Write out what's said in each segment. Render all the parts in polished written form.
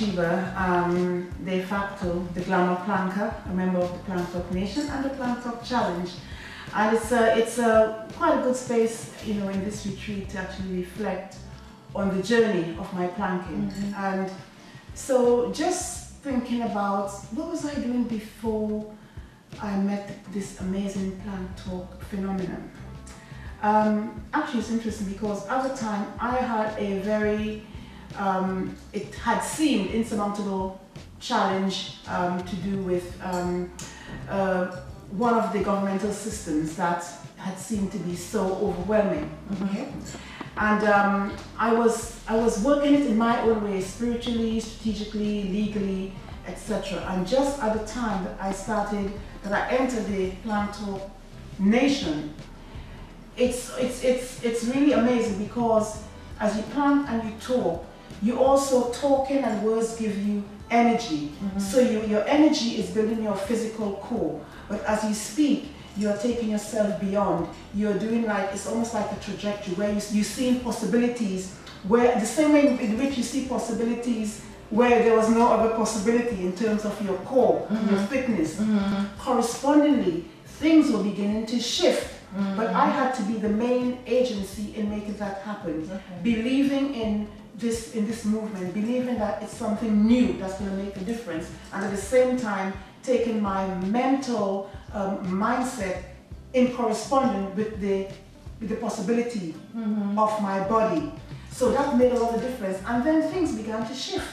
Yishibah, de facto the Glamour Planker, a member of the Plant Talk Nation and the Plant Talk Challenge. And it's quite a good space, you know, in this retreat to actually reflect on the journey of my planking. And so just thinking about what was I doing before I met this amazing Plant Talk phenomenon. Actually, it's interesting because at the time I had a very, it had seemed insurmountable challenge to do with one of the governmental systems that had seemed to be so overwhelming. And I was working it in my own way, spiritually, strategically, legally, etc. And just at the time that I entered the Plant Talk Nation, it's really amazing because as you plant and you talk, you also talking and words give you energy. So your energy is building your physical core, but as you speak, you're taking yourself beyond. You're doing like, it's almost like a trajectory where you're seeing possibilities, where the same way in which you see possibilities where there was no other possibility in terms of your core, your fitness. Correspondingly, things were beginning to shift. But I had to be the main agency in making that happen. Believing in this movement, believing that it's something new that's going to make a difference, and at the same time taking my mental mindset in correspondence with the possibility of my body. So that made a lot of difference, and then things began to shift.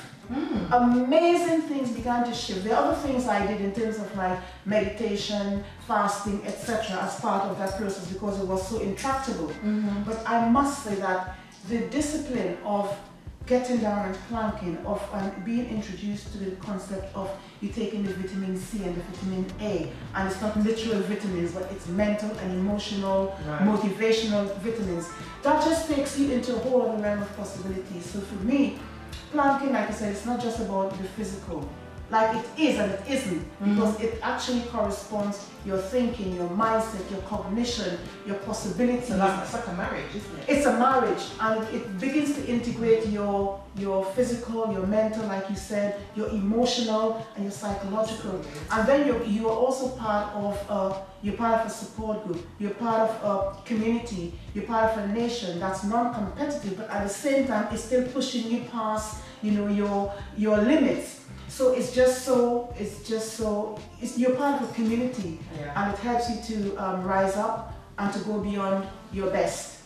Amazing things began to shift. There are other things I did in terms of like meditation, fasting, etc. as part of that process because it was so intractable. But I must say that the discipline of getting down and planking, of being introduced to the concept of you taking the vitamin C and the vitamin A, and it's not literal vitamins, but it's mental and emotional, motivational vitamins. That just takes you into a whole other realm of possibilities. So for me, planking, like I said, it's not just about the physical. Like it is and it isn't, because it actually corresponds your thinking, your mindset, your cognition, your possibilities. So it's like a marriage, isn't it? It's a marriage, and it begins to integrate your physical, your mental, like you said, your emotional and your psychological. And then you are also part of you're part of a support group, you're part of a community, you're part of a nation that's non-competitive, but at the same time it's still pushing you past, you know, your limits. So you're part of a community, and it helps you to rise up and to go beyond your best.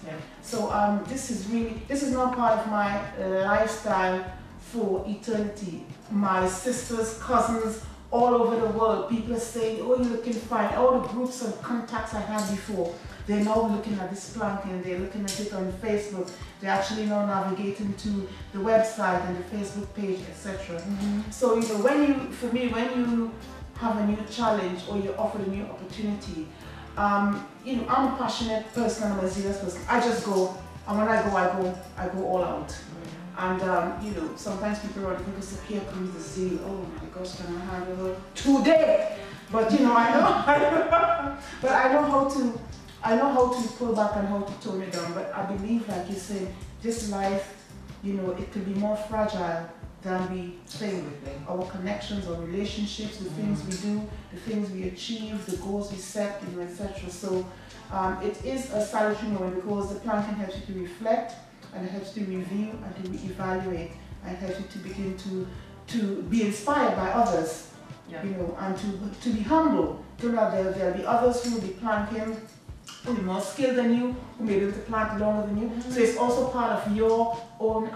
So this is not part of my lifestyle for eternity. My sisters, cousins, all over the world, people are saying, oh, you're looking fine. All the groups and contacts I had before, they're now looking at this planking, they're looking at it on Facebook, they're actually now navigating to the website and the Facebook page, etc. So, you know, when you have a new challenge or you're offered a new opportunity, you know, I'm a passionate person, I'm a zealous person. I just go, and when I go all out. And you know, sometimes people say, here comes the zeal. Oh my gosh, can I handle her today? But you know, but I know how to pull back and how to tone it down. But I believe, like you said, this life, you know, it could be more fragile than we think. Our connections, our relationships, the things we do, the things we achieve, the goals we set, you know, etc. So it is a salutary moment because the planting helps you to reflect, and it helps you to review and to evaluate, and it helps you to begin to be inspired by others, you know, and to be humble. To know that there'll be others who will be planting, who will be more skilled than you, who may be able to plant longer than you. So it's also part of your own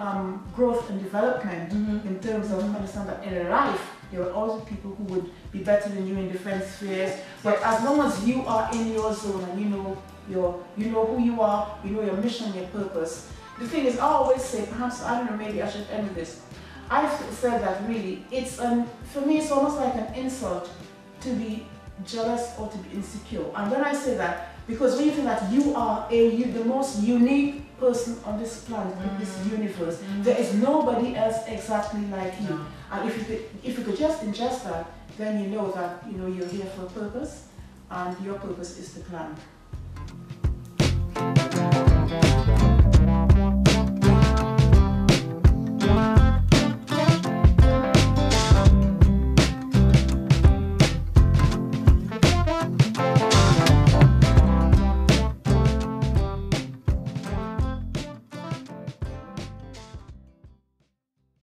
growth and development in terms of understand that in life there are always people who would be better than you in different spheres. But as long as you are in your zone and you know who you are, you know your mission, your purpose. The thing is, I always say, perhaps, I don't know, maybe I should end with this. I've said that really, for me, it's almost like an insult to be jealous or to be insecure. And when I say that, because when you think that you are the most unique person on this planet, in this universe, there is nobody else exactly like you. And if you could just ingest that, then you know that, you know, you're here for a purpose, and your purpose is to plant.